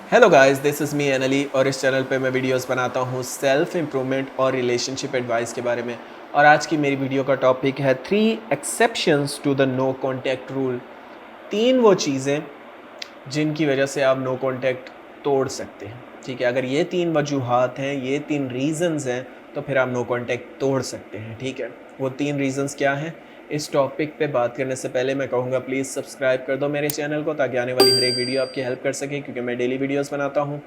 Hello guys, this is me Ali और इस channel पे मैं वीडियोस बनाता हूँ सेल्फ इम्प्रूवमेंट और रिलेशनशिप एडवाइस के बारे में। और आज की मेरी वीडियो का टॉपिक है 3 exceptions to the no contact rule. 3 वो चीज़ें जिनकी वजह से आप नो कॉन्टैक्ट तोड़ सकते हैं। ठीक है, अगर ये 3 वजूहात हैं, ये 3 रीज़न्स हैं, तो फिर आप नो कॉन्टैक्ट तोड़ सकते हैं। ठीक है, वो 3 रीज़न्स क्या हैं? इस टॉपिक पे बात करने से पहले मैं कहूँगा प्लीज़ सब्सक्राइब कर दो मेरे चैनल को, ताकि आने वाली हर एक वीडियो आपकी हेल्प कर सके, क्योंकि मैं डेली वीडियोस बनाता हूँ।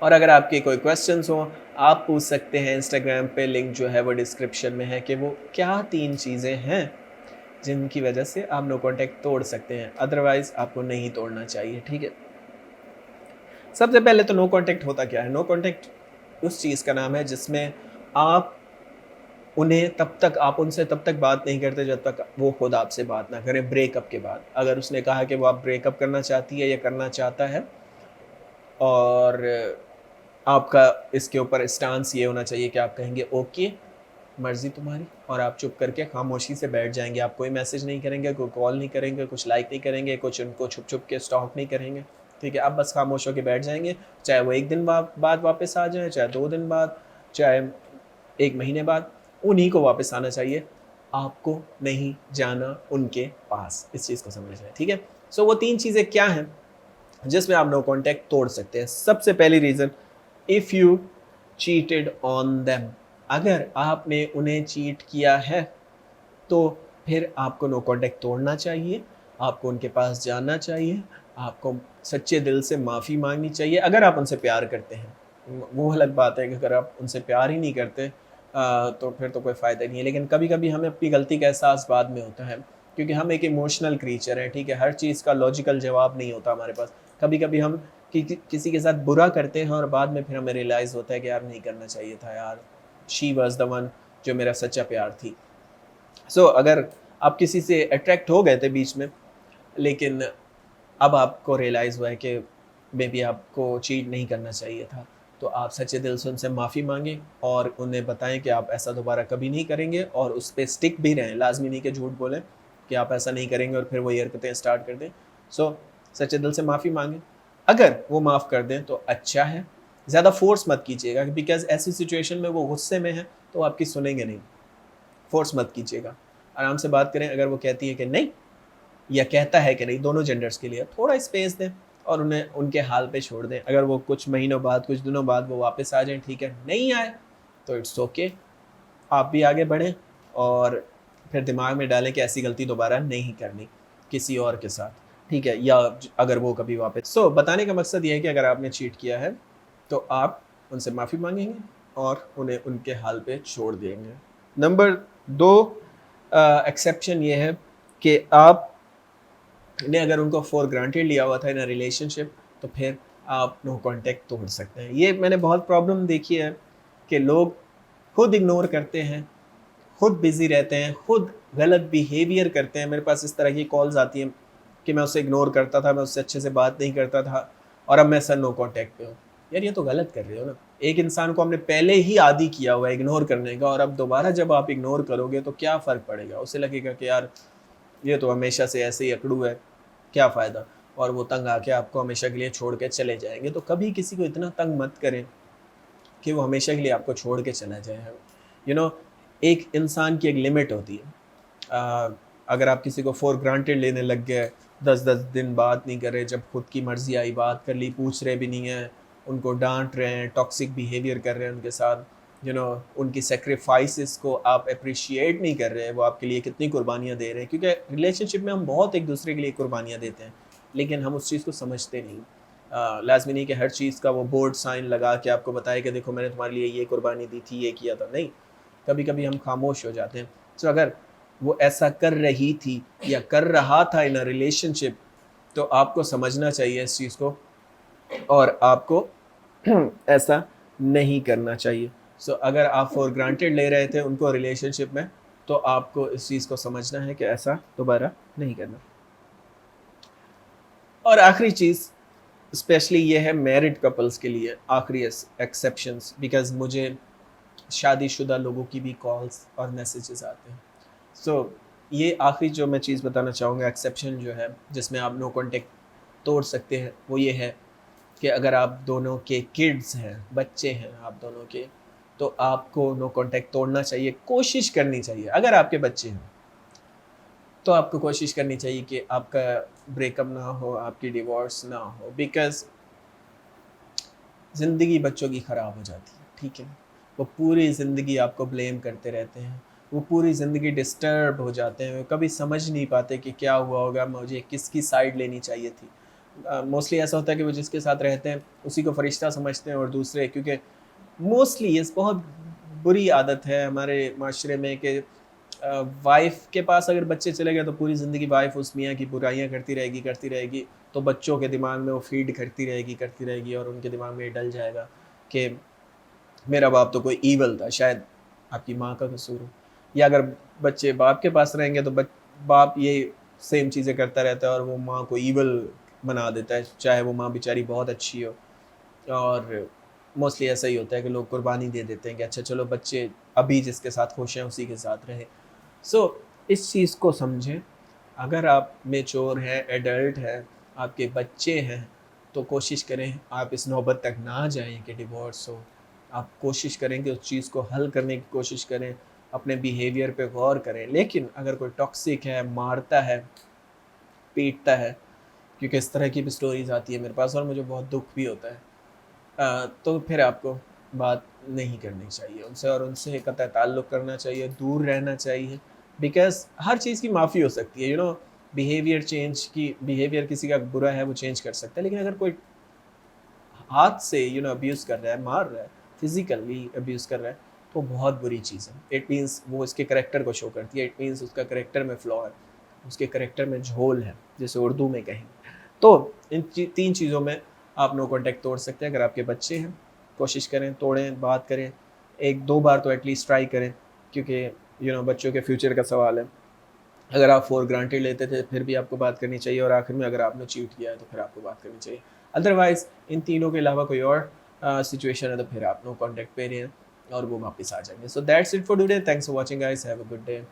और अगर आपके कोई क्वेश्चंस हो, आप पूछ सकते हैं इंस्टाग्राम पे, लिंक जो है वो डिस्क्रिप्शन में है, कि वो क्या 3 चीज़ें हैं जिनकी वजह से आप नो कॉन्टैक्ट तोड़ सकते हैं, अदरवाइज़ आपको नहीं तोड़ना चाहिए। ठीक है, सबसे पहले तो नो कॉन्टैक्ट होता क्या है? नो कॉन्टैक्ट उस चीज़ का नाम है जिसमें आप आप उनसे तब तक बात नहीं करते जब तक वो खुद आपसे बात ना करें। ब्रेकअप के बाद अगर उसने कहा कि वो आप ब्रेकअप करना चाहती है या करना चाहता है, और आपका इसके ऊपर स्टांस ये होना चाहिए कि आप कहेंगे ओके, मर्ज़ी तुम्हारी, और आप चुप करके खामोशी से बैठ जाएंगे। आप कोई मैसेज नहीं करेंगे, कोई कॉल नहीं करेंगे, कुछ लाइक नहीं करेंगे, कुछ उनको छुप छुप के स्टॉक नहीं करेंगे। ठीक है, आप बस खामोश होकर बैठ जाएंगे। चाहे वो एक दिन बाद वापस आ जाए, चाहे 2 दिन बाद, चाहे 1 महीने बाद, उन्हीं को वापस आना चाहिए। आपको नहीं जाना उनके पास, इस चीज़ को समझ जाए। ठीक है, सो वो 3 चीज़ें क्या हैं जिसमें आप नो कॉन्टैक्ट तोड़ सकते हैं? सबसे पहली reason, if you cheated on them. अगर आपने उन्हें चीट किया है तो फिर आपको नो कॉन्टैक्ट तोड़ना चाहिए, आपको उनके पास जाना चाहिए, आपको सच्चे दिल से माफ़ी मांगनी चाहिए अगर आप उनसे प्यार करते हैं। वो अलग बात है कि अगर आप उनसे प्यार ही नहीं करते तो फिर तो कोई फ़ायदा नहीं है। लेकिन कभी कभी हमें अपनी गलती का एहसास बाद में होता है, क्योंकि हम एक इमोशनल क्रीचर हैं। ठीक है, हर चीज़ का लॉजिकल जवाब नहीं होता हमारे पास। कभी कभी हम किसी के साथ बुरा करते हैं और बाद में फिर हमें रियलाइज़ होता है कि यार नहीं करना चाहिए था यार, शी वॉज़ द वन जो मेरा सच्चा प्यार थी। अगर आप किसी से अट्रैक्ट हो गए थे बीच में, लेकिन अब आपको रियलाइज़ हुआ है कि मे बी आपको चीट नहीं करना चाहिए था, तो आप सच्चे दिल से उनसे माफ़ी माँगें और उन्हें बताएँ कि आप ऐसा दोबारा कभी नहीं करेंगे, और उस पे स्टिक भी रहें। लाज़मी नहीं कि झूठ बोलें कि आप ऐसा नहीं करेंगे और फिर वही हरकतें स्टार्ट कर दें। सच्चे दिल से माफ़ी माँगें। अगर वो माफ़ कर दें तो अच्छा है, ज़्यादा फ़ोर्स मत कीजिएगा, बिकॉज़ ऐसी सिचुएशन में वो गुस्से में हैं, तो वो आपकी सुनेंगे नहीं। फ़ोर्स मत कीजिएगा, आराम से बात करें। अगर वो कहती है कि नहीं, या कहता है कि नहीं, दोनों जेंडर्स के लिए थोड़ा स्पेस दें और उन्हें उनके हाल पे छोड़ दें। अगर वो कुछ महीनों बाद, कुछ दिनों बाद वो वापस आ जाएँ, ठीक है, नहीं आए तो इट्स ओके, आप भी आगे बढ़ें और फिर दिमाग में डालें कि ऐसी गलती दोबारा नहीं करनी किसी और के साथ। ठीक है, या अगर वो कभी वापस, बताने का मकसद ये है कि अगर आपने चीट किया है तो आप उनसे माफ़ी मांगेंगे और उन्हें उनके हाल पे छोड़ देंगे। नंबर 2 एक्सेप्शन ये है कि आपने अगर उनको फॉर ग्रांटेड लिया हुआ था इन अ रिलेशनशिप, तो फिर आप नो कांटेक्ट तोड़ सकते हैं। ये मैंने बहुत प्रॉब्लम देखी है कि लोग खुद इग्नोर करते हैं, खुद बिज़ी रहते हैं, खुद गलत बिहेवियर करते हैं। मेरे पास इस तरह की कॉल्स आती हैं कि मैं उसे इग्नोर करता था, मैं उससे अच्छे से बात नहीं करता था, और अब मैं सर नो कॉन्टैक्ट पे हूँ। यार ये तो गलत कर रहे हो ना। एक इंसान को हमने पहले ही आदी किया हुआ है इग्नोर करने का, और अब दोबारा जब आप इग्नोर करोगे तो क्या फ़र्क पड़ेगा? उसे लगेगा कि यार ये तो हमेशा से ऐसे ही अकड़ू है, क्या फ़ायदा? और वो तंग आके आपको हमेशा के लिए छोड़ के चले जाएँगे। तो कभी किसी को इतना तंग मत करें कि वो हमेशा के लिए आपको छोड़ के चला जाए। यू नो, एक इंसान की एक लिमिट होती है। अगर आप किसी को फॉर ग्रांटेड लेने लग गए, 10-10 दिन बात नहीं कर रहे, जब खुद की मर्ज़ी आई बात कर ली, पूछ रहे भी नहीं हैं, उनको डांट रहे हैं, टॉक्सिक बिहेवियर कर रहे हैं उनके साथ, उनकी सेक्रीफाइसेस को आप अप्रिशिएट नहीं कर रहे हैं, वो आपके लिए कितनी कुर्बानियाँ दे रहे हैं। क्योंकि रिलेशनशिप में हम बहुत एक दूसरे के लिए कुर्बानियाँ देते हैं, लेकिन हम उस चीज़ को समझते नहीं। लाज़मी नहीं कि हर चीज़ का वो बोर्ड साइन लगा के आपको बताए कि देखो मैंने तुम्हारे लिए ये कुर्बानी दी थी, ये किया था। नहीं, कभी कभी हम खामोश हो जाते हैं। अगर वो ऐसा कर रही थी या कर रहा था इन अ रिलेशनशिप, तो आपको समझना चाहिए इस चीज़ को, और आपको ऐसा नहीं करना चाहिए। अगर आप फॉर ग्रांटेड ले रहे थे उनको रिलेशनशिप में, तो आपको इस चीज़ को समझना है कि ऐसा दोबारा नहीं करना। और आखिरी चीज़, स्पेशली ये है मैरिड कपल्स के लिए, आखिरी एक्सेप्शंस, बिकॉज मुझे शादीशुदा लोगों की भी कॉल्स और मैसेजेस आते हैं। ये आखिरी जो मैं चीज़ बताना चाहूँगा, एक्सेप्शन जो है जिसमें आप नो कॉन्टेक्ट तोड़ सकते हैं, वो ये है कि अगर आप दोनों के किड्स हैं, बच्चे हैं आप दोनों के, तो आपको नो कांटेक्ट तोड़ना चाहिए, कोशिश करनी चाहिए। अगर आपके बच्चे हैं तो आपको कोशिश करनी चाहिए कि आपका ब्रेकअप ना हो, आपकी डिवोर्स ना हो, बिकॉज ज़िंदगी बच्चों की ख़राब हो जाती है, ठीक है। वो पूरी ज़िंदगी आपको ब्लेम करते रहते हैं, वो पूरी ज़िंदगी डिस्टर्ब हो जाते हैं, वो कभी समझ नहीं पाते कि क्या हुआ होगा, मुझे किसकी साइड लेनी चाहिए थी। मोस्टली ऐसा होता है कि वो जिसके साथ रहते हैं उसी को फरिश्ता समझते हैं, और दूसरे, क्योंकि मोस्टली ये बहुत बुरी आदत है हमारे माशरे में कि वाइफ के पास अगर बच्चे चले गए तो पूरी ज़िंदगी वाइफ उस मियाँ की बुराइयाँ करती रहेगी, तो बच्चों के दिमाग में वो फीड करती रहेगी, और उनके दिमाग में ये डल जाएगा कि मेरा बाप तो कोई ईवल था, शायद आपकी माँ का कसूर हो। या अगर बच्चे बाप के पास रहेंगे तो बाप ये सेम चीज़ें करता रहता है और वो माँ को ईवल बना देता है, चाहे वो माँ बेचारी बहुत अच्छी हो। और मोस्टली ऐसा ही होता है कि लोग कुर्बानी दे देते हैं कि अच्छा चलो बच्चे अभी जिसके साथ खुश हैं उसी के साथ रहें। सो इस चीज़ को समझें। अगर आप मेच्योर हैं, एडल्ट हैं, आपके बच्चे हैं, तो कोशिश करें आप इस नौबत तक ना जाएं कि डिवोर्स हो। आप कोशिश करें कि उस चीज़ को हल करने की कोशिश करें, अपने बिहेवियर पे गौर करें। लेकिन अगर कोई टॉक्सिक है, मारता है, पीटता है, क्योंकि इस तरह की भी स्टोरीज़ आती है मेरे पास और मुझे बहुत दुख भी होता है, तो फिर आपको बात नहीं करनी चाहिए उनसे, और उनसे कतई ताल्लुक़ करना चाहिए, दूर रहना चाहिए। बिकॉज़ हर चीज़ की माफ़ी हो सकती है, बिहेवियर किसी का बुरा है वो चेंज कर सकता है, लेकिन अगर कोई हाथ से अब्यूज़ कर रहा है, मार रहा है, फिज़िकली अब्यूज़ कर रहा है, तो बहुत बुरी चीज़ है। इट मीन्स वो इसके करैक्टर को शो करती है, इट मीन्स उसका करैक्टर में फ्लॉ है, उसके करैक्टर में झोल है, जैसे उर्दू में कहेंगे। तो इन 3 चीज़ों में आप नो कॉन्टैक्ट तोड़ सकते हैं। अगर आपके बच्चे हैं, कोशिश करें तोड़ें, बात करें, 1-2 बार तो एटलीस्ट ट्राई करें, क्योंकि बच्चों के फ्यूचर का सवाल है। अगर आप फॉर ग्रांटेड लेते थे फिर भी आपको बात करनी चाहिए, और आखिर में अगर आपने चीट किया है तो फिर आपको बात करनी चाहिए। अदरवाइज़ इन तीनों के अलावा कोई और सिचुएशन है तो फिर आप नो कॉन्टैक्ट पे रहें और वो वापस आ जाएँगे। So that's it for today, thanks for watching guys, have a good day.